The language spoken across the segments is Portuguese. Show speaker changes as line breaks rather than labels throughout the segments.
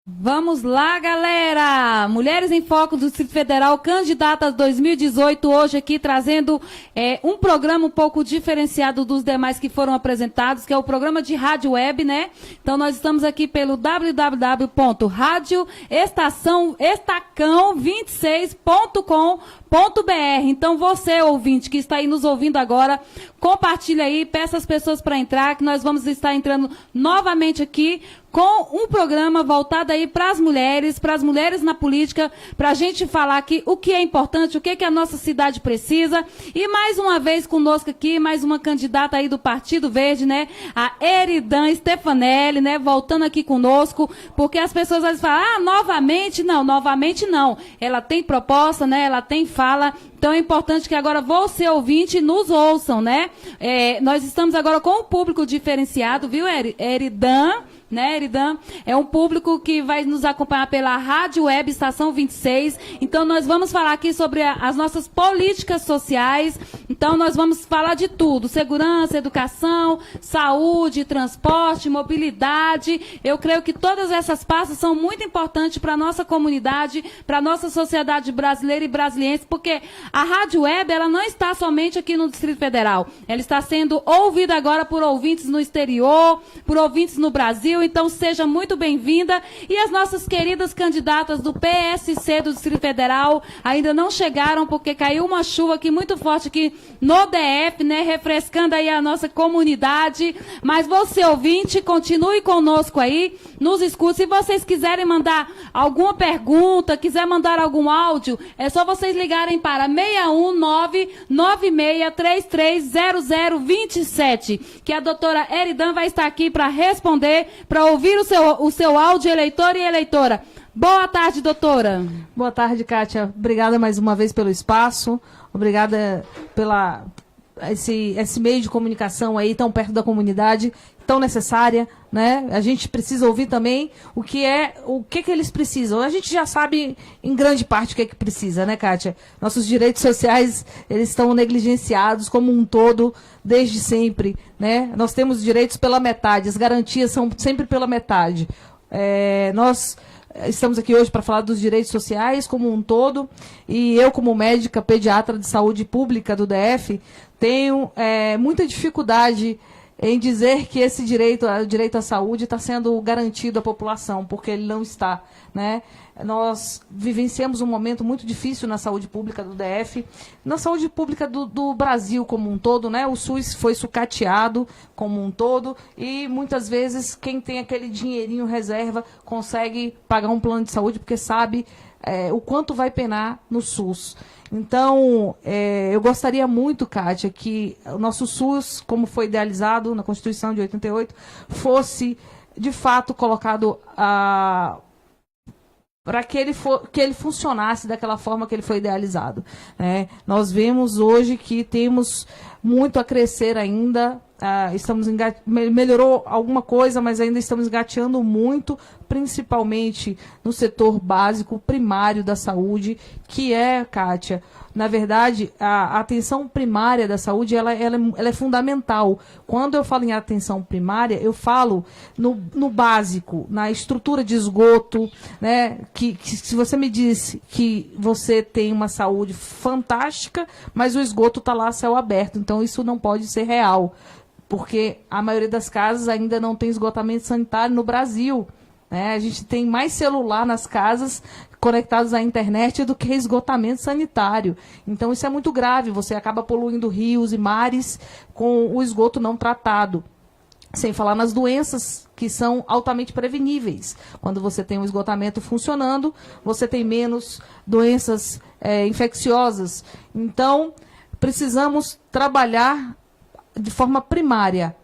Vamos lá, galera! Mulheres em Foco do Distrito Federal, candidatas 2018, hoje aqui trazendo um programa um pouco diferenciado dos demais que foram apresentados, que é o programa de rádio web, né? Então nós estamos aqui pelo www.radioestacão26.com.br. Então você, ouvinte, que está aí nos ouvindo agora, compartilha aí, peça as pessoas para entrar, que nós vamos estar entrando novamente aqui com um programa voltado aí para as mulheres na política, para a gente falar aqui o que é importante, o que a nossa cidade precisa. E mais uma vez conosco aqui, mais uma candidata aí do Partido Verde, né? A Eridan Stefanelli, né? Voltando aqui conosco, porque as pessoas às vezes falam, novamente não. Ela tem proposta, né? Ela tem fala. Então é importante que agora você, ouvinte, nos ouçam, né? Nós estamos agora com um público diferenciado, viu, Eridan? Né, Eridan? É um público que vai nos acompanhar pela Rádio Web Estação 26. Então, nós vamos falar aqui sobre as nossas políticas sociais. Então, nós vamos falar de tudo: segurança, educação, saúde, transporte, mobilidade. Eu creio que todas essas pastas são muito importantes para a nossa comunidade, para a nossa sociedade brasileira e brasiliense, porque a Rádio Web, ela não está somente aqui no Distrito Federal. Ela está sendo ouvida agora por ouvintes no exterior, por ouvintes no Brasil. Então, seja muito bem-vinda. E as nossas queridas candidatas do PSC do Distrito Federal ainda não chegaram, porque caiu uma chuva aqui muito forte aqui no DF, né? Refrescando aí a nossa comunidade. Mas você, ouvinte, continue conosco aí, nos escute. Se vocês quiserem mandar alguma pergunta, quiser mandar algum áudio, é só vocês ligarem para 61996330027, que a doutora Eridan vai estar aqui para responder, para ouvir o seu áudio, eleitor e eleitora. Boa tarde, doutora.
Boa tarde, Kátia. Obrigada mais uma vez pelo espaço. Obrigada pela esse meio de comunicação aí tão perto da comunidade, tão necessária, né? A gente precisa ouvir também o que eles precisam. A gente já sabe em grande parte o que precisa, né, Kátia? Nossos direitos sociais, eles estão negligenciados como um todo desde sempre, né? Nós temos direitos pela metade, as garantias são sempre pela metade. Nós estamos aqui hoje para falar dos direitos sociais como um todo, e eu, como médica pediatra de saúde pública do DF, tenho muita dificuldade em dizer que esse direito à saúde está sendo garantido à população, porque ele não está, né? Nós vivenciamos um momento muito difícil na saúde pública do DF, na saúde pública do Brasil como um todo, né? O SUS foi sucateado como um todo, e muitas vezes quem tem aquele dinheirinho reserva consegue pagar um plano de saúde porque sabe o quanto vai penar no SUS. Então, eu gostaria muito, Kátia, que o nosso SUS, como foi idealizado na Constituição de 88, fosse, de fato, colocado para que ele funcionasse daquela forma que ele foi idealizado, né? Nós vemos hoje que temos muito a crescer ainda. Melhorou alguma coisa, mas ainda estamos engateando muito, principalmente no setor básico, primário da saúde, que Kátia, na verdade, a atenção primária da saúde, ela é fundamental. Quando eu falo em atenção primária, eu falo no básico, na estrutura de esgoto, né? Que se você me diz que você tem uma saúde fantástica, mas o esgoto está lá a céu aberto, então isso não pode ser real, porque a maioria das casas ainda não tem esgotamento sanitário no Brasil, né? A gente tem mais celular nas casas conectados à internet do que esgotamento sanitário. Então isso é muito grave, você acaba poluindo rios e mares com o esgoto não tratado. Sem falar nas doenças que são altamente preveníveis. Quando você tem um esgotamento funcionando, você tem menos doenças infecciosas. Então, precisamos trabalhar de forma primária.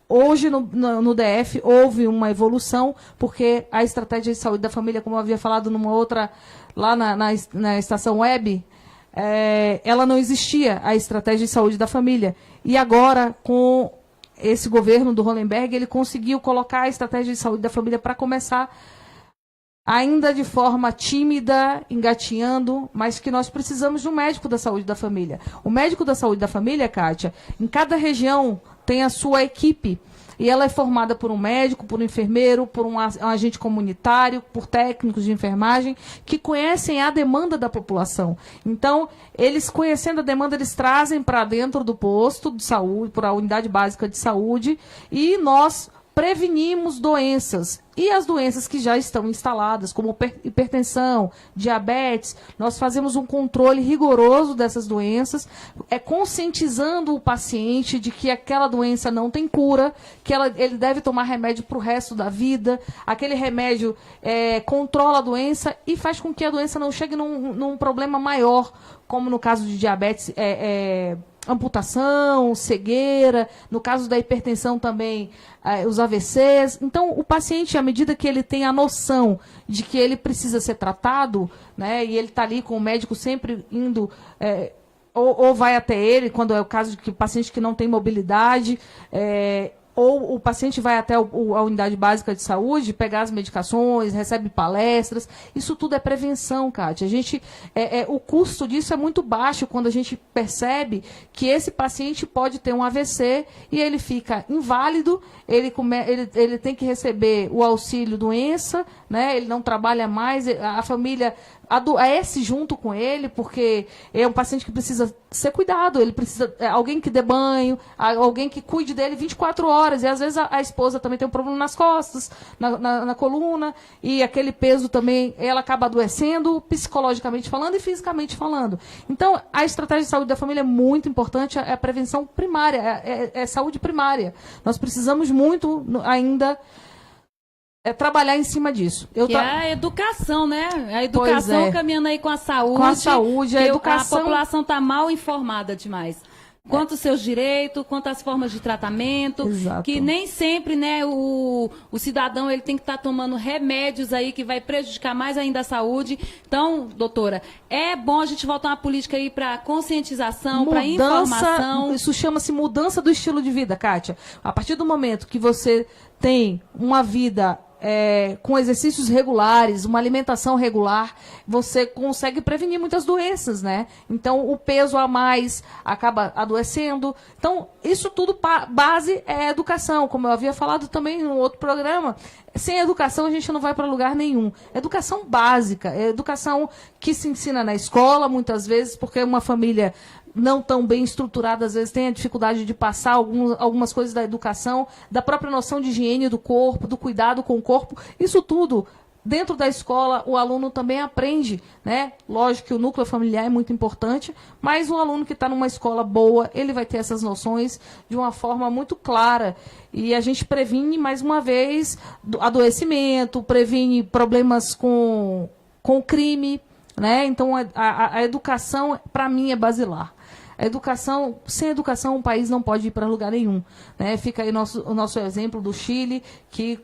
Hoje, no DF, houve uma evolução, porque a estratégia de saúde da família, como eu havia falado numa outra, lá na estação web, ela não existia, a estratégia de saúde da família. E agora, com esse governo do Hollenberg, ele conseguiu colocar a estratégia de saúde da família para começar, ainda de forma tímida, engatinhando, mas que nós precisamos de um médico da saúde da família. O médico da saúde da família, Kátia, em cada região tem a sua equipe. e ela é formada por um médico, por um enfermeiro, por um agente comunitário, por técnicos de enfermagem, que conhecem a demanda da população. Então, eles conhecendo a demanda, eles trazem para dentro do posto de saúde, para a unidade básica de saúde, e nós prevenimos doenças. E as doenças que já estão instaladas, como hipertensão, diabetes, nós fazemos um controle rigoroso dessas doenças, conscientizando o paciente de que aquela doença não tem cura, que ele deve tomar remédio para o resto da vida, aquele remédio controla a doença e faz com que a doença não chegue num problema maior, como no caso de diabetes, amputação, cegueira, no caso da hipertensão também, os AVCs. Então, o paciente, à medida que ele tem a noção de que ele precisa ser tratado, né, e ele está ali com o médico sempre indo, ou vai até ele, quando é o caso de paciente que não tem mobilidade, ou o paciente vai até a unidade básica de saúde, pegar as medicações, recebe palestras. Isso tudo é prevenção, Kátia. O custo disso é muito baixo quando a gente percebe que esse paciente pode ter um AVC e ele fica inválido, ele tem que receber o auxílio doença, né? Ele não trabalha mais, a família adoece junto com ele, porque é um paciente que precisa ser cuidado, ele precisa alguém que dê banho, alguém que cuide dele 24 horas, e às vezes a esposa também tem um problema nas costas, na coluna, e aquele peso também, ela acaba adoecendo psicologicamente falando e fisicamente falando. Então, a estratégia de saúde da família é muito importante, é a prevenção primária, é saúde primária. Nós precisamos muito ainda trabalhar em cima disso.
Que é a educação, né? A educação caminhando aí com a saúde.
Com a saúde, a educação.
A população está mal informada demais. Quanto aos seus direitos, quanto às formas de tratamento.
Exato.
Que nem sempre, né, o cidadão ele tem que estar tomando remédios aí que vai prejudicar mais ainda a saúde. Então, doutora, é bom a gente voltar uma política aí para conscientização, para informação.
Isso chama-se mudança do estilo de vida, Kátia. A partir do momento que você tem uma vida com exercícios regulares, uma alimentação regular, você consegue prevenir muitas doenças, né? Então, o peso a mais acaba adoecendo. Então, isso tudo, base é educação, como eu havia falado também no outro programa. Sem educação, a gente não vai para lugar nenhum. Educação básica, educação que se ensina na escola, muitas vezes, porque uma família não tão bem estruturada, às vezes tem a dificuldade de passar algumas coisas da educação, da própria noção de higiene do corpo, do cuidado com o corpo. Isso tudo, dentro da escola, o aluno também aprende, né? Lógico que o núcleo familiar é muito importante, mas o aluno que está numa escola boa, ele vai ter essas noções de uma forma muito clara. E a gente previne, mais uma vez, adoecimento, previne problemas com crime, né? Então, a educação, para mim, é basilar. Sem educação, um país não pode ir para lugar nenhum, né? Fica aí o nosso exemplo do Chile, que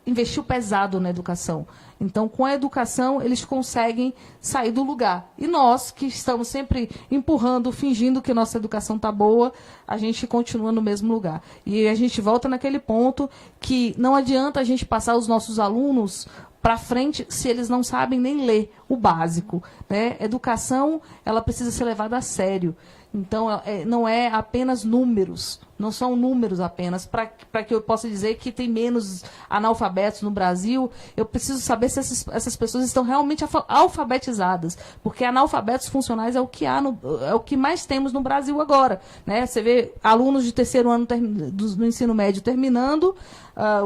investiu pesado na educação. Então, com a educação, eles conseguem sair do lugar. E nós, que estamos sempre empurrando, fingindo que nossa educação está boa, a gente continua no mesmo lugar. E a gente volta naquele ponto que não adianta a gente passar os nossos alunos para frente se eles não sabem nem ler o básico, né? Educação, ela precisa ser levada a sério. Então, não é apenas números, não são números apenas. Para que eu possa dizer que tem menos analfabetos no Brasil, eu preciso saber se essas pessoas estão realmente alfabetizadas. Porque analfabetos funcionais é o que é o que mais temos no Brasil agora, né? Você vê alunos de terceiro ano do ensino médio terminando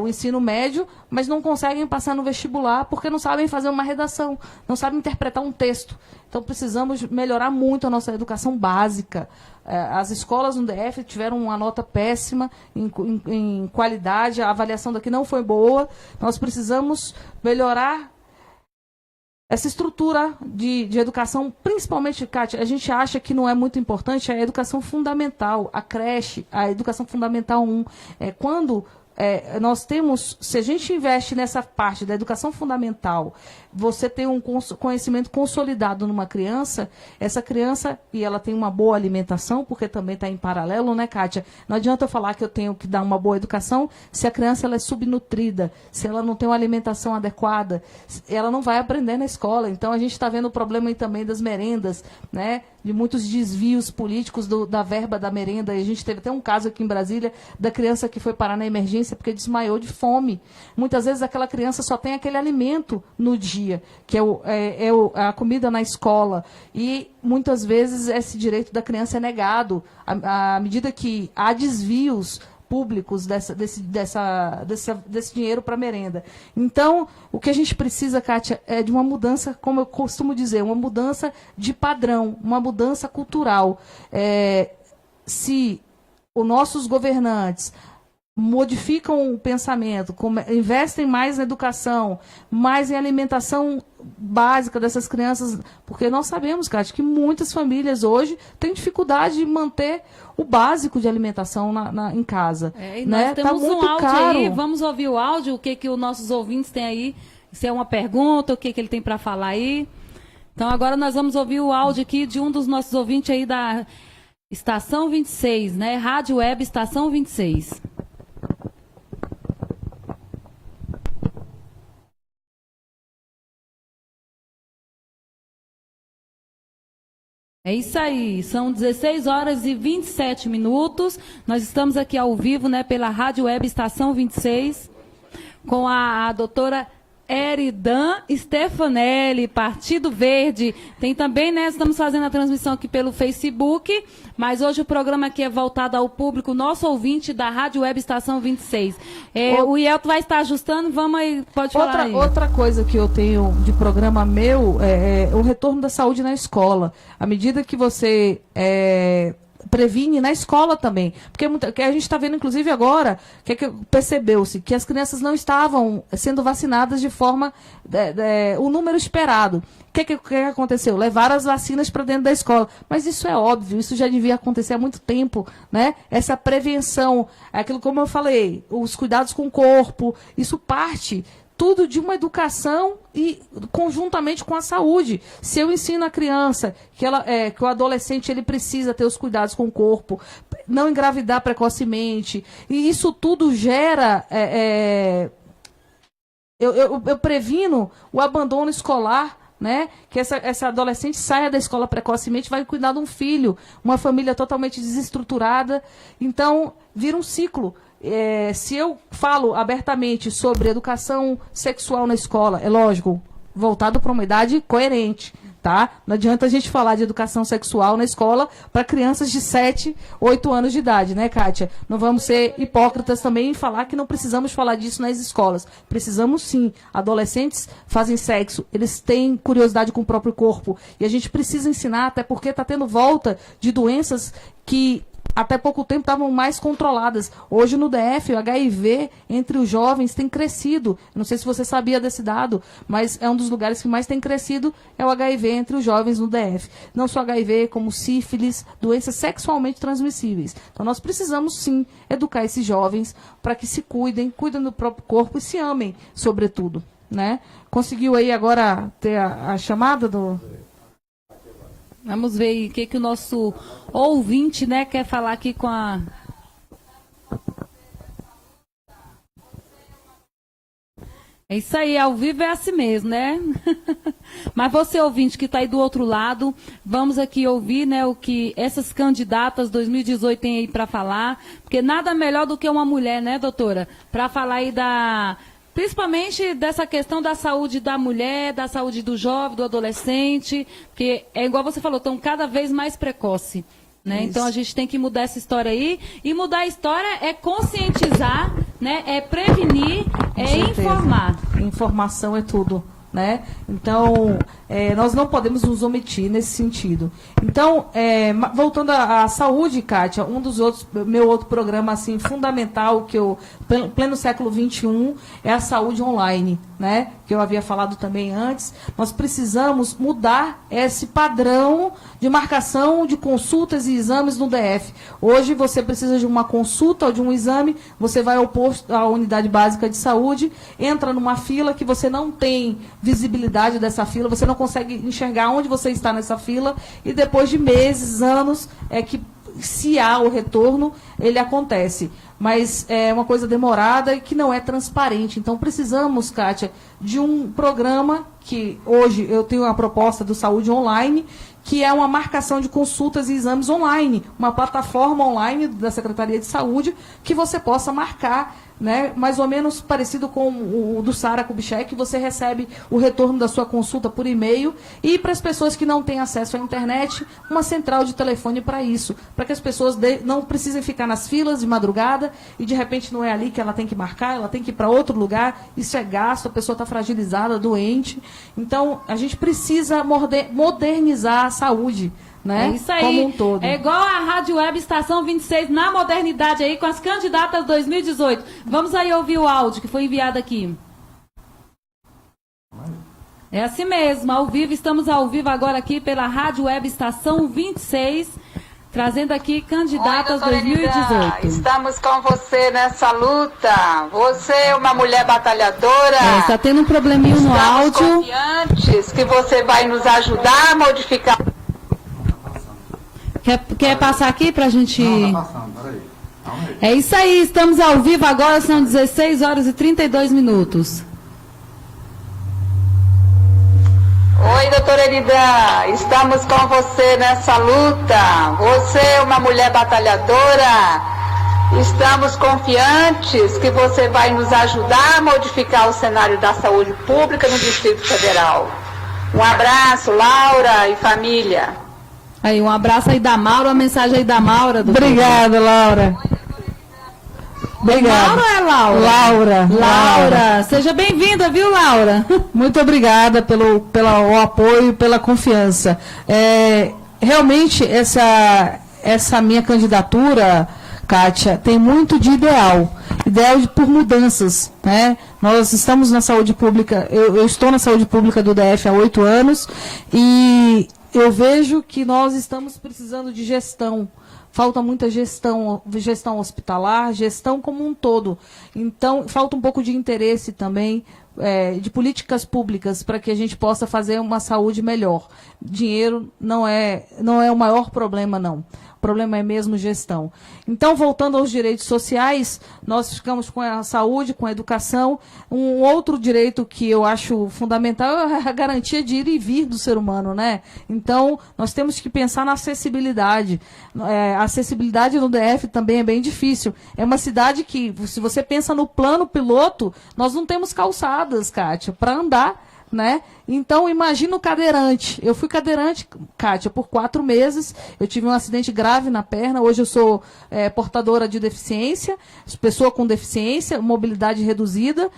o ensino médio, mas não conseguem passar no vestibular porque não sabem fazer uma redação, não sabem interpretar um texto. Então, precisamos melhorar muito a nossa educação básica. As escolas no DF tiveram uma nota péssima em qualidade, a avaliação daqui não foi boa. Nós precisamos melhorar essa estrutura de educação, principalmente, Kátia, a gente acha que não é muito importante a educação fundamental, a creche, a educação fundamental 1. Quando nós temos, se a gente investe nessa parte da educação fundamental, você tem um conhecimento consolidado numa criança, essa criança, e ela tem uma boa alimentação, porque também está em paralelo, né, Kátia? Não adianta eu falar que eu tenho que dar uma boa educação se a criança ela é subnutrida, se ela não tem uma alimentação adequada, ela não vai aprender na escola. Então, a gente está vendo o problema aí também das merendas, né? de muitos desvios políticos da verba da merenda. E a gente teve até um caso aqui em Brasília da criança que foi parar na emergência porque desmaiou de fome. Muitas vezes aquela criança só tem aquele alimento no dia, que é a comida na escola. E muitas vezes esse direito da criança é negado. À medida que há desvios públicos desse dinheiro para merenda. Então, o que a gente precisa, Kátia, é de uma mudança, como eu costumo dizer, uma mudança de padrão, uma mudança cultural. Se os nossos governantes modificam o pensamento, investem mais na educação, mais em alimentação básica dessas crianças, porque nós sabemos, Kátia, que muitas famílias hoje têm dificuldade de manter o básico de alimentação em casa.
E nós temos
muito
um áudio
caro.
aí, vamos ouvir o áudio, o que os nossos ouvintes têm aí, se é uma pergunta, o que ele tem para falar aí. Então agora nós vamos ouvir o áudio aqui de um dos nossos ouvintes aí da Estação 26, né? Rádio Web Estação 26. É isso aí, são 16 horas e 27 minutos. Nós estamos aqui ao vivo, né, pela Rádio Web Estação 26, com a doutora Eridan Stefanelli, Partido Verde. Tem também, né, estamos fazendo a transmissão aqui pelo Facebook, mas hoje o programa aqui é voltado ao público, nosso ouvinte da Rádio Web Estação 26. O Ielto vai estar ajustando, vamos aí, pode falar aí.
Outra coisa que eu tenho de programa meu é o retorno da saúde na escola. À medida que você previne na escola também. Porque a gente está vendo, inclusive, agora, que percebeu-se que as crianças não estavam sendo vacinadas de forma o número esperado. O que aconteceu? Levaram as vacinas para dentro da escola. Mas isso é óbvio, isso já devia acontecer há muito tempo, né? Essa prevenção, aquilo como eu falei, os cuidados com o corpo, isso parte tudo de uma educação e conjuntamente com a saúde. Se eu ensino a criança que o adolescente ele precisa ter os cuidados com o corpo, não engravidar precocemente, e isso tudo gera... Eu previno o abandono escolar, né? Que essa adolescente saia da escola precocemente, vai cuidar de um filho, uma família totalmente desestruturada. Então, vira um ciclo. Se eu falo abertamente sobre educação sexual na escola, é lógico, voltado para uma idade coerente, tá? Não adianta a gente falar de educação sexual na escola para crianças de 7, 8 anos de idade, né, Kátia? Não vamos ser hipócritas também em falar que não precisamos falar disso nas escolas. Precisamos sim. Adolescentes fazem sexo, eles têm curiosidade com o próprio corpo. E a gente precisa ensinar, até porque está tendo volta de doenças que até pouco tempo estavam mais controladas. Hoje no DF, o HIV entre os jovens tem crescido. Não sei se você sabia desse dado, mas é um dos lugares que mais tem crescido, é o HIV entre os jovens no DF. Não só HIV, como sífilis, doenças sexualmente transmissíveis. Então nós precisamos sim educar esses jovens para que se cuidem do próprio corpo e se amem, sobretudo, né? Conseguiu aí agora ter a chamada do...
Vamos ver aí o que o nosso ouvinte, né, quer falar aqui com a... É isso aí, ao vivo é assim mesmo, né? Mas você, ouvinte, que está aí do outro lado, vamos aqui ouvir, né, o que essas candidatas 2018 têm aí para falar, porque nada melhor do que uma mulher, né, doutora, para falar aí principalmente dessa questão da saúde da mulher, da saúde do jovem, do adolescente, que é igual você falou, estão cada vez mais precoce, né? Então a gente tem que mudar essa história aí, e mudar a história é conscientizar, né? É prevenir, informar.
Informação é tudo, né? Então, nós não podemos nos omitir nesse sentido. Então, voltando à saúde, Kátia, meu outro programa assim, fundamental, que pleno século XXI, é a saúde online, né? Que eu havia falado também antes. Nós precisamos mudar esse padrão de marcação de consultas e exames no DF. Hoje você precisa de uma consulta ou de um exame, você vai ao posto, à unidade básica de saúde, entra numa fila que você não tem visibilidade dessa fila, você não consegue enxergar onde você está nessa fila, e depois de meses, anos, é que se há o retorno, ele acontece. Mas é uma coisa demorada e que não é transparente. Então, precisamos, Kátia, de um programa que hoje eu tenho a proposta do Saúde Online, que é uma marcação de consultas e exames online, uma plataforma online da Secretaria de Saúde, que você possa marcar, né, mais ou menos parecido com o do Sara Kubitschek, você recebe o retorno da sua consulta por e-mail, e para as pessoas que não têm acesso à internet, uma central de telefone para isso, para que as pessoas não precisem ficar nas filas de madrugada e de repente não é ali que ela tem que marcar, ela tem que ir para outro lugar, isso é gasto, a pessoa está fragilizada, doente. Então, a gente precisa modernizar a saúde, né?
É isso aí.
Como um todo.
É igual a Rádio Web Estação 26 na modernidade aí com as candidatas 2018. Vamos aí ouvir o áudio que foi enviado aqui. É assim mesmo, ao vivo, estamos ao vivo agora aqui pela Rádio Web Estação 26, trazendo aqui candidatas 2018.
Estamos com você nessa luta. Você é uma mulher batalhadora.
Está tendo um probleminho no áudio.
Estamos confiantes que você vai nos ajudar a modificar.
Quer passar aqui pra gente...
Não, tá passando, peraí. Calma aí.
É isso aí, estamos ao vivo agora, são 16 horas e 32 minutos.
Oi, doutora Erida, estamos com você nessa luta. Você é uma mulher batalhadora. Estamos confiantes que você vai nos ajudar a modificar o cenário da saúde pública no Distrito Federal. Um abraço, Laura e família.
Aí, um abraço aí da Maura, uma mensagem aí da Maura.
Obrigada, Laura. Obrigada.
Laura ou é Laura?
Laura.
Laura. Seja bem-vinda, viu, Laura?
Muito obrigada pelo apoio, pela confiança. Realmente, essa minha candidatura, Kátia, tem muito de ideal por mudanças, né? Nós estamos na saúde pública, eu estou na saúde pública do DF há 8 anos e eu vejo que nós estamos precisando de gestão. Falta muita gestão hospitalar, gestão como um todo. Então, falta um pouco de interesse também de políticas públicas para que a gente possa fazer uma saúde melhor. Dinheiro não é o maior problema, não. O problema é mesmo gestão. Então, voltando aos direitos sociais, nós ficamos com a saúde, com a educação. Um outro direito que eu acho fundamental é a garantia de ir e vir do ser humano, né? Então, nós temos que pensar na acessibilidade. A acessibilidade no DF também é bem difícil. É uma cidade que, se você pensa no plano piloto, nós não temos calçadas, Kátia, para andar, né? Então, imagina o cadeirante. Eu fui cadeirante, Kátia, por 4 meses. Eu tive um acidente grave na perna. Hoje eu sou portadora de deficiência, pessoa com deficiência, mobilidade reduzida.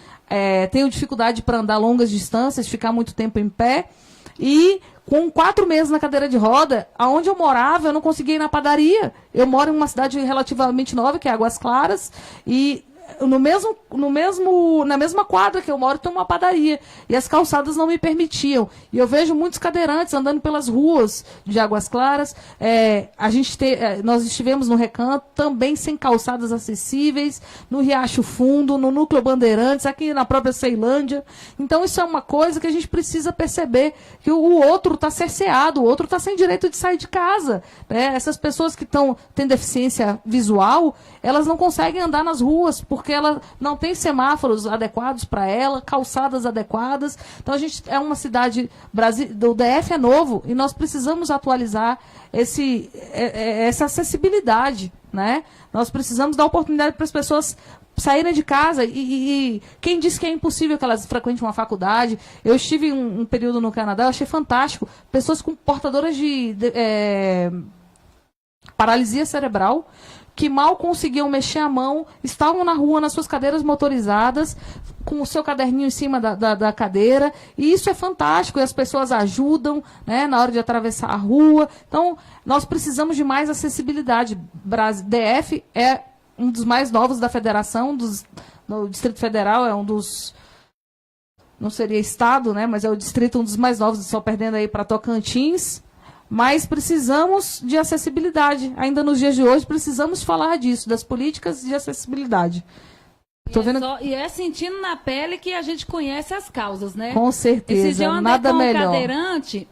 Tenho dificuldade para andar longas distâncias, ficar muito tempo em pé. E com 4 meses na cadeira de roda, aonde eu morava, eu não conseguia ir na padaria. Eu moro em uma cidade relativamente nova, que é Águas Claras, e na mesma quadra que eu moro tem uma padaria e as calçadas não me permitiam, e eu vejo muitos cadeirantes andando pelas ruas de Águas Claras. Nós estivemos no Recanto também sem calçadas acessíveis, no Riacho Fundo, no Núcleo Bandeirantes, aqui na própria Ceilândia. Então isso é uma coisa que a gente precisa perceber, que o outro está cerceado, o outro está sem direito de sair de casa, né? Essas pessoas que têm deficiência visual, elas não conseguem andar nas ruas porque ela não tem semáforos adequados para ela, calçadas adequadas. Então, a gente é uma cidade, do DF é novo, e nós precisamos atualizar essa acessibilidade, né? Nós precisamos dar oportunidade para as pessoas saírem de casa, e quem disse que é impossível que elas frequentem uma faculdade? Eu estive um período no Canadá, eu achei fantástico, pessoas com portadoras de paralisia cerebral, que mal conseguiam mexer a mão, estavam na rua, nas suas cadeiras motorizadas, com o seu caderninho em cima da cadeira, e isso é fantástico, e as pessoas ajudam, né, na hora de atravessar a rua. Então, nós precisamos de mais acessibilidade. DF é um dos mais novos da federação, no Distrito Federal é um dos... Não seria estado, né, mas é o distrito um dos mais novos, só perdendo aí para Tocantins. Mas precisamos de acessibilidade. Ainda nos dias de hoje, precisamos falar disso, das políticas de acessibilidade.
E é sentindo na pele que a gente conhece as causas, né?
Com certeza,
Esse dia eu andei
nada
com
melhor.
Um cadeirante,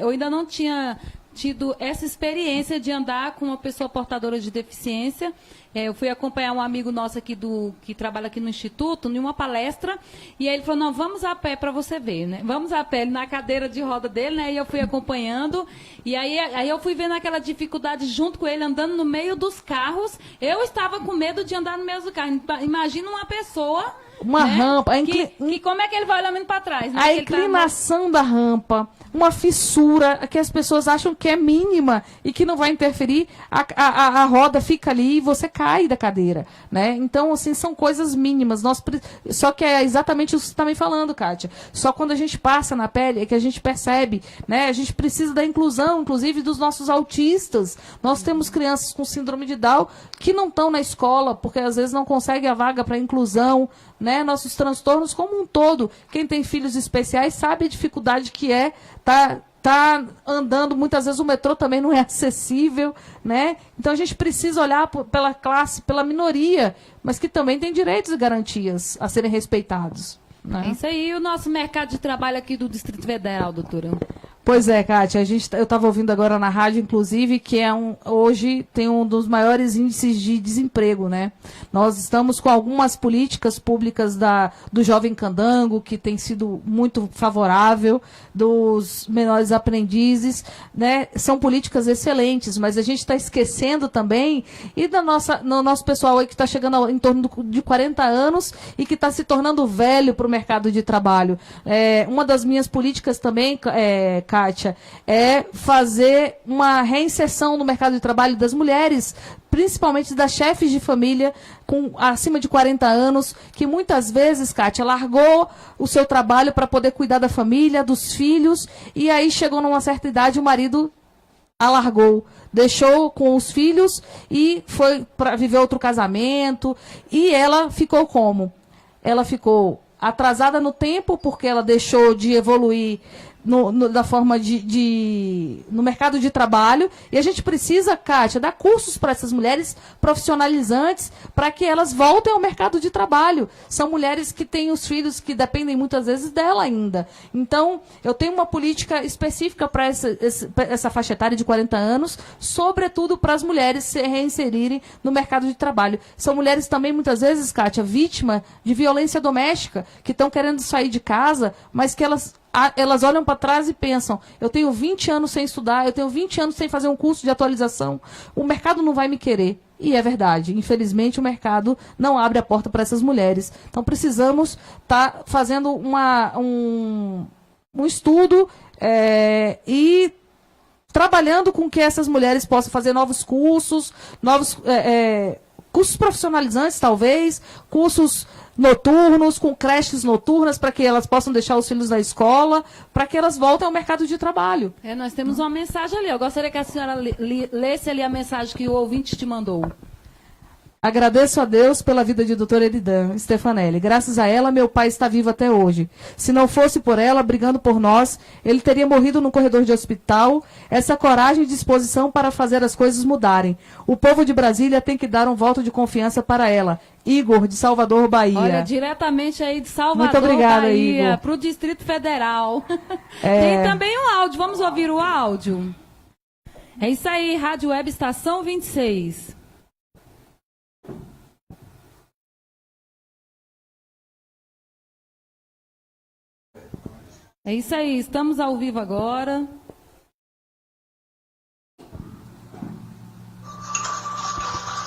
eu ainda não tinha tido essa experiência de andar com uma pessoa portadora de deficiência. Eu fui acompanhar um amigo nosso aqui que trabalha aqui no Instituto, em uma palestra, e aí ele falou, não, vamos a pé para você ver, né? Vamos a pé, ele na cadeira de roda dele, né? E eu fui acompanhando, e aí eu fui vendo aquela dificuldade junto com ele, andando no meio dos carros. Eu estava com medo de andar no meio do carro. Imagina uma pessoa...
Uma rampa.
Que como é que ele vai olhando para trás? Né?
A inclinação da rampa, uma fissura que as pessoas acham que é mínima e que não vai interferir, a roda fica ali e você cai da cadeira, né? Então, assim, são coisas mínimas. Só que é exatamente isso que você está me falando, Kátia. Só quando a gente passa na pele é que a gente percebe, né? A gente precisa da inclusão, inclusive dos nossos autistas. Nós temos crianças com síndrome de Down que não estão na escola, porque às vezes não conseguem a vaga para inclusão, né? Nossos transtornos como um todo. Quem tem filhos especiais sabe a dificuldade que é tá andando, muitas vezes o metrô também não é acessível, né? Então a gente precisa olhar pela classe, pela minoria, mas que também tem direitos e garantias a serem respeitados, né?
É isso aí, o nosso mercado de trabalho aqui do Distrito Federal, doutora.
Pois é, Kátia, eu estava ouvindo agora na rádio, inclusive, que hoje tem um dos maiores índices de desemprego, né? Nós estamos com algumas políticas públicas do Jovem Candango, que tem sido muito favorável, dos menores aprendizes, né? São políticas excelentes, mas a gente está esquecendo também e no nosso pessoal aí que está chegando em torno de 40 anos e que está se tornando velho para o mercado de trabalho. Uma das minhas políticas também, Kátia, é fazer uma reinserção no mercado de trabalho das mulheres, principalmente das chefes de família com acima de 40 anos, que muitas vezes, Kátia, largou o seu trabalho para poder cuidar da família, dos filhos, e aí chegou numa certa idade, o marido a largou, deixou com os filhos e foi para viver outro casamento, e ela ficou como? Ela ficou atrasada no tempo, porque ela deixou de evoluir da forma no mercado de trabalho, e a gente precisa, Kátia, dar cursos para essas mulheres profissionalizantes para que elas voltem ao mercado de trabalho. São mulheres que têm os filhos que dependem muitas vezes dela ainda. Então, eu tenho uma política específica para essa faixa etária de 40 anos, sobretudo para as mulheres se reinserirem no mercado de trabalho. São mulheres também, muitas vezes, Kátia, vítima de violência doméstica, que estão querendo sair de casa, mas que elas olham para trás e pensam, eu tenho 20 anos sem estudar, eu tenho 20 anos sem fazer um curso de atualização, o mercado não vai me querer. E é verdade, infelizmente o mercado não abre a porta para essas mulheres. Então precisamos estar fazendo um estudo e trabalhando com que essas mulheres possam fazer novos cursos, cursos profissionalizantes talvez, cursos noturnos, com creches noturnas, para que elas possam deixar os filhos na escola, para que elas voltem ao mercado de trabalho.
Nós temos uma mensagem ali. Eu gostaria que a senhora lesse ali a mensagem que o ouvinte te mandou.
Agradeço a Deus pela vida de doutora Eridan Stefanelli. Graças a ela, meu pai está vivo até hoje. Se não fosse por ela, brigando por nós, ele teria morrido no corredor de hospital. Essa coragem e disposição para fazer as coisas mudarem. O povo de Brasília tem que dar um voto de confiança para ela. Igor, de Salvador, Bahia.
Olha, diretamente aí de Salvador,
muito obrigada,
Bahia, para o Distrito Federal. Tem também um áudio. Vamos ouvir o áudio? É isso aí, Rádio Web Estação 26. É isso aí, estamos ao vivo agora.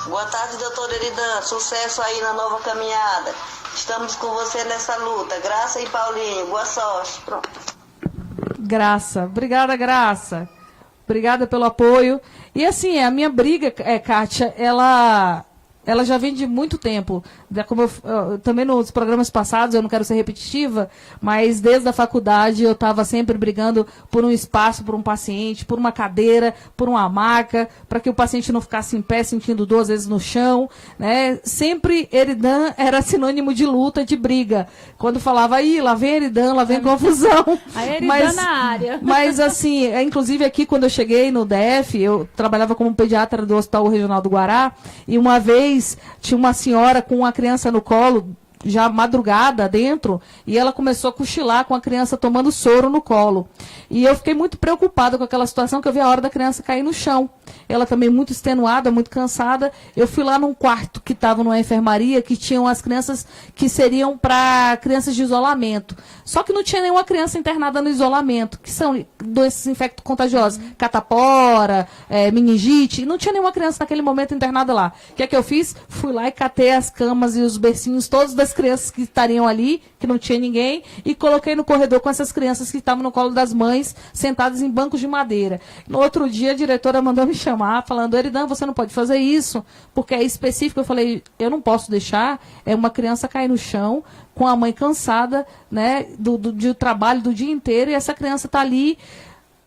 Boa tarde, doutora Eridan. Sucesso aí na nova caminhada. Estamos com você nessa luta. Graça e Paulinho, boa sorte. Pronto.
Graça. Obrigada, Graça. Obrigada pelo apoio. E assim, a minha briga, Kátia, ela já vem de muito tempo. Como também nos programas passados, eu não quero ser repetitiva, mas desde a faculdade eu estava sempre brigando por um espaço, por um paciente, por uma cadeira, por uma maca, para que o paciente não ficasse em pé, sentindo dor, às vezes no chão, né? Sempre Eridan era sinônimo de luta, de briga. Quando falava, lá vem Eridan, lá vem confusão.
A Eridan na área.
Mas assim, inclusive aqui quando eu cheguei no DF, eu trabalhava como pediatra do Hospital Regional do Guará, e uma vez tinha uma senhora com uma criança no colo, já madrugada dentro, e ela começou a cochilar com a criança tomando soro no colo. E eu fiquei muito preocupada com aquela situação, que eu vi a hora da criança cair no chão. Ela também muito extenuada, muito cansada. Eu fui lá num quarto que estava numa enfermaria, que tinham as crianças que seriam para crianças de isolamento. Só que não tinha nenhuma criança internada no isolamento, que são doenças infecto-contagiosas, catapora, meningite. Não tinha nenhuma criança naquele momento internada lá. O que é que eu fiz? Fui lá e catei as camas e os bercinhos todos das crianças que estariam ali, que não tinha ninguém, e coloquei no corredor com essas crianças que estavam no colo das mães, sentadas em bancos de madeira. No outro dia, a diretora mandou me chamar, falando: Eridan, você não pode fazer isso, porque é específico. Eu falei: eu não posso deixar uma criança cair no chão, com a mãe cansada, né, do trabalho do dia inteiro, e essa criança está ali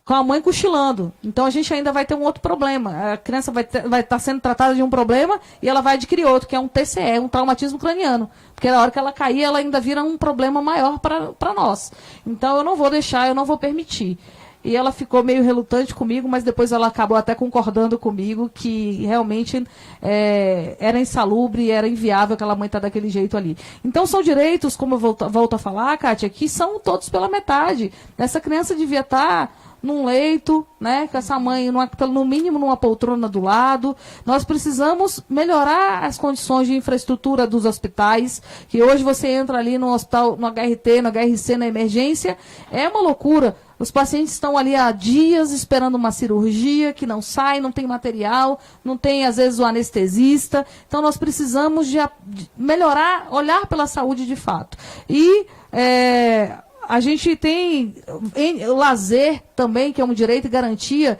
com a mãe cochilando. Então a gente ainda vai ter um outro problema. A criança vai estar sendo tratada de um problema e ela vai adquirir outro, que é um TCE, um traumatismo craniano. Porque na hora que ela cair, ela ainda vira um problema maior para nós. Então eu não vou deixar, eu não vou permitir. E ela ficou meio relutante comigo, mas depois ela acabou até concordando comigo que realmente era insalubre, era inviável aquela mãe estar daquele jeito ali. Então são direitos, como eu volto a falar, Kátia, que são todos pela metade. Essa criança devia estar num leito, né, com essa mãe, no mínimo numa poltrona do lado. Nós precisamos melhorar as condições de infraestrutura dos hospitais, que hoje você entra ali no hospital, no HRT, no HRC, na emergência, é uma loucura. Os pacientes estão ali há dias esperando uma cirurgia que não sai, não tem material, não tem, às vezes, o anestesista. Então, nós precisamos de melhorar, olhar pela saúde de fato. E a gente tem lazer também, que é um direito e garantia.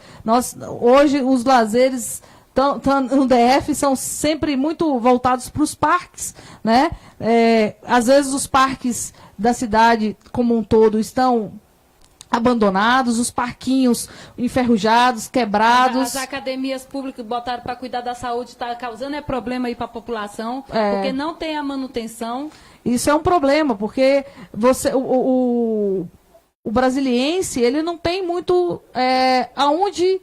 Hoje, os lazeres no DF são sempre muito voltados para os parques, né? Às vezes, os parques da cidade como um todo estão abandonados, os parquinhos enferrujados, quebrados.
As academias públicas botaram para cuidar da saúde, está causando problema aí para a população, porque não tem a manutenção.
Isso é um problema, porque o brasiliense, ele não tem muito aonde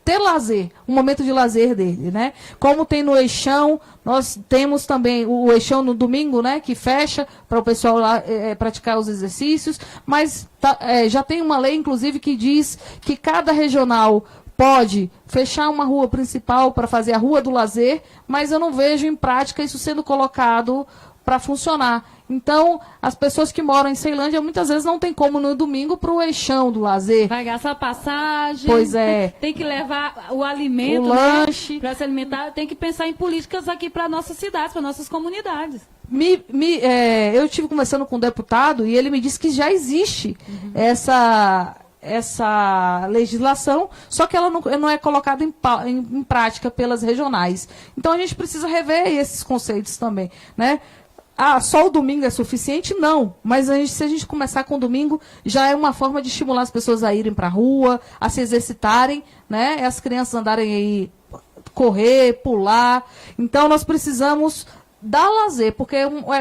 ter lazer, um momento de lazer dele, né? Como tem no Eixão, nós temos também o Eixão no domingo, né? Que fecha para o pessoal lá praticar os exercícios, mas já tem uma lei, inclusive, que diz que cada regional pode fechar uma rua principal para fazer a rua do lazer, mas eu não vejo em prática isso sendo colocado para funcionar. Então, as pessoas que moram em Ceilândia muitas vezes não tem como no domingo para o Eixão do lazer.
Vai gastar passagem.
Pois é.
Tem que levar o alimento,
o lanche.
Para se alimentar. Tem que pensar em políticas aqui para nossas cidades, para nossas comunidades.
Eu estive conversando com um deputado e ele me disse que já existe essa legislação, só que ela não é colocada em prática pelas regionais. Então, a gente precisa rever esses conceitos também, né? Só o domingo é suficiente? Não. Mas se a gente começar com o domingo, já é uma forma de estimular as pessoas a irem para a rua, a se exercitarem, né? As crianças andarem aí, correr, pular. Então, nós precisamos dar lazer, porque,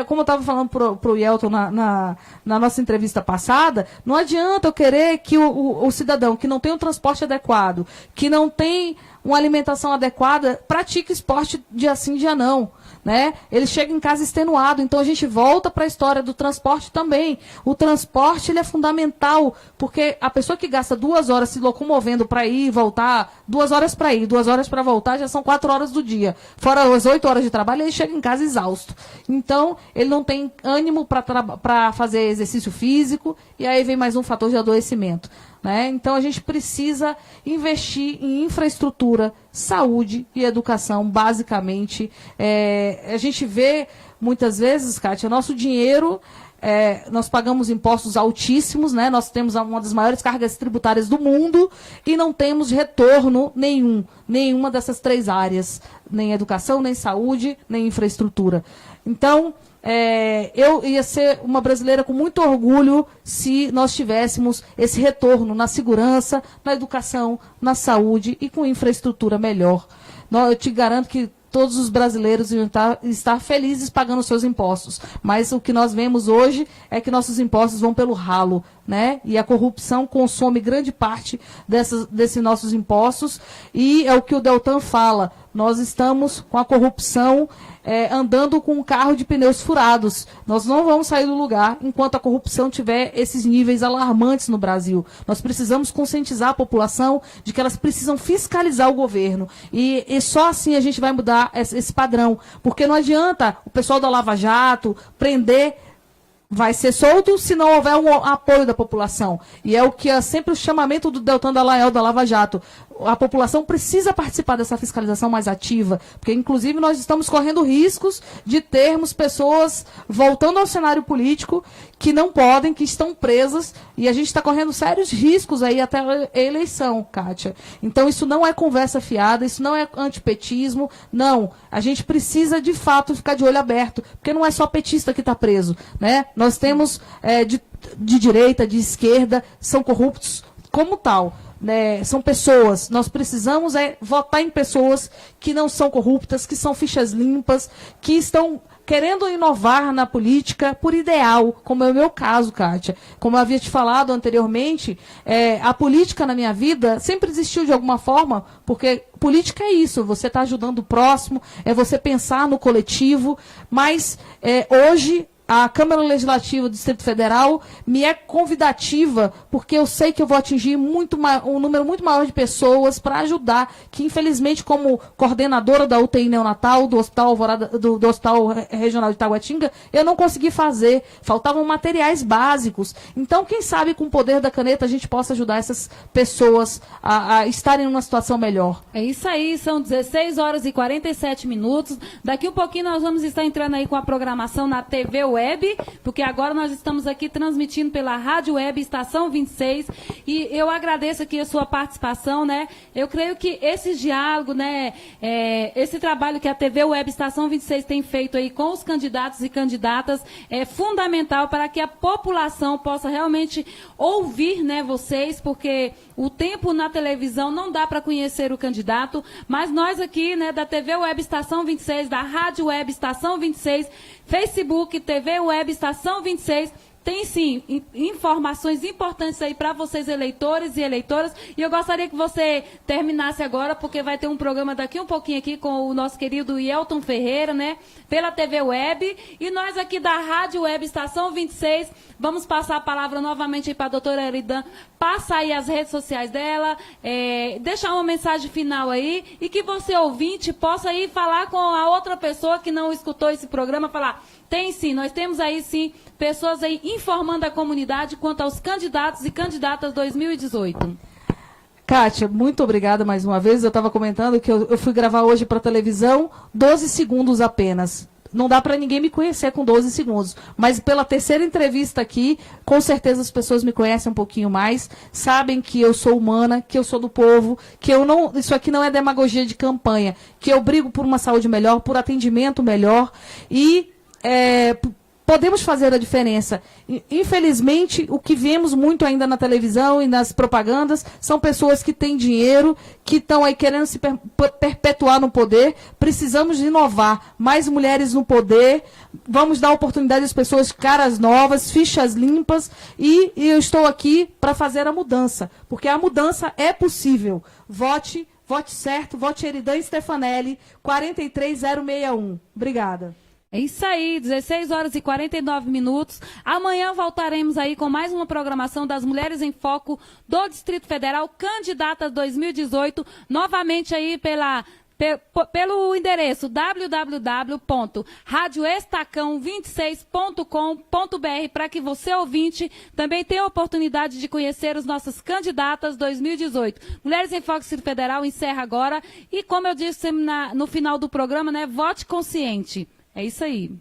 como eu estava falando para o Yelton na nossa entrevista passada, não adianta eu querer que o cidadão que não tem um transporte adequado, que não tem uma alimentação adequada, pratique esporte dia sim, dia não. Né? Ele chega em casa extenuado, então a gente volta para a história do transporte também. O transporte ele é fundamental, porque a pessoa que gasta 2 horas se locomovendo para ir e voltar, 2 horas para ir, 2 horas para voltar, já são 4 horas do dia. Fora as 8 horas de trabalho, ele chega em casa exausto. Então, ele não tem ânimo para fazer exercício físico, e aí vem mais um fator de adoecimento. Né? Então, a gente precisa investir em infraestrutura, saúde e educação, basicamente. A gente vê, muitas vezes, Kátia, nosso dinheiro, nós pagamos impostos altíssimos, né? Nós temos uma das maiores cargas tributárias do mundo e não temos retorno nenhuma dessas 3 áreas, nem educação, nem saúde, nem infraestrutura. Então, eu ia ser uma brasileira com muito orgulho se nós tivéssemos esse retorno na segurança, na educação, na saúde e com infraestrutura melhor. Eu te garanto que todos os brasileiros iam estar felizes pagando seus impostos. Mas o que nós vemos hoje é que nossos impostos vão pelo ralo, né? E a corrupção consome grande parte desses nossos impostos. E é o que o Deltan fala, nós estamos com a corrupção andando com um carro de pneus furados. Nós não vamos sair do lugar enquanto a corrupção tiver esses níveis alarmantes no Brasil. Nós precisamos conscientizar a população de que elas precisam fiscalizar o governo. E só assim a gente vai mudar esse padrão. Porque não adianta o pessoal da Lava Jato prender, vai ser solto se não houver um apoio da população. E é o que é sempre o chamamento do Deltan Dallagnol da Lava Jato. A população precisa participar dessa fiscalização mais ativa, porque inclusive nós estamos correndo riscos de termos pessoas voltando ao cenário político que não podem, que estão presas, e a gente está correndo sérios riscos aí até a eleição, Kátia. Então isso não é conversa fiada, isso não é antipetismo, não. A gente precisa de fato ficar de olho aberto, porque não é só petista que está preso, né? Nós temos de direita, de esquerda, são corruptos como tal. Né, são pessoas, nós precisamos votar em pessoas que não são corruptas, que são fichas limpas, que estão querendo inovar na política por ideal, como é o meu caso, Kátia. Como eu havia te falado anteriormente, a política na minha vida sempre existiu de alguma forma, porque política é isso, você está ajudando o próximo, é você pensar no coletivo, mas hoje a Câmara Legislativa do Distrito Federal me é convidativa, porque eu sei que eu vou atingir um número muito maior de pessoas para ajudar, que infelizmente, como coordenadora da UTI neonatal, do Hospital Alvorada, do Hospital Regional de Taguatinga, eu não consegui fazer, faltavam materiais básicos. Então, quem sabe com o poder da caneta a gente possa ajudar essas pessoas a estarem numa situação melhor.
É isso aí, são 16 horas e 47 minutos. Daqui um pouquinho nós vamos estar entrando aí com a programação na TV Web, porque agora nós estamos aqui transmitindo pela Rádio Web Estação 26, e eu agradeço aqui a sua participação, né? Eu creio que esse diálogo, né, esse trabalho que a TV Web Estação 26 tem feito aí com os candidatos e candidatas é fundamental para que a população possa realmente ouvir, né, vocês, porque o tempo na televisão não dá para conhecer o candidato, mas nós aqui, né, da TV Web Estação 26, da Rádio Web Estação 26, Facebook, TV Web Estação 26, tem sim informações importantes aí para vocês, eleitores e eleitoras. E eu gostaria que você terminasse agora, porque vai ter um programa daqui um pouquinho aqui com o nosso querido Yelton Ferreira, né? Pela TV Web. E nós aqui da Rádio Web Estação 26 vamos passar a palavra novamente aí para a doutora Eridan. Passa aí as redes sociais dela, deixar uma mensagem final aí, e que você, ouvinte, possa ir falar com a outra pessoa que não escutou esse programa, falar, tem sim, nós temos aí sim pessoas aí informando a comunidade quanto aos candidatos e candidatas 2018.
Kátia, muito obrigada mais uma vez. Eu estava comentando que eu fui gravar hoje para televisão 12 segundos apenas. Não dá para ninguém me conhecer com 12 segundos. Mas pela terceira entrevista aqui, com certeza as pessoas me conhecem um pouquinho mais, sabem que eu sou humana, que eu sou do povo, que eu não, isso aqui não é demagogia de campanha, que eu brigo por uma saúde melhor, por atendimento melhor, e podemos fazer a diferença. Infelizmente, o que vemos muito ainda na televisão e nas propagandas são pessoas que têm dinheiro, que estão aí querendo se perpetuar no poder. Precisamos inovar. Mais mulheres no poder. Vamos dar oportunidade às pessoas, caras novas, fichas limpas. E eu estou aqui para fazer a mudança. Porque a mudança é possível. Vote certo, vote Eridan Stefanelli, 43061. Obrigada.
É isso aí, 16 horas e 49 minutos. Amanhã voltaremos aí com mais uma programação das Mulheres em Foco do Distrito Federal, candidatas 2018, novamente aí pelo endereço www.radioestacão26.com.br, para que você, ouvinte, também tenha a oportunidade de conhecer os nossos candidatas 2018. Mulheres em Foco Distrito Federal encerra agora, e como eu disse no final do programa, né, vote consciente. É isso aí.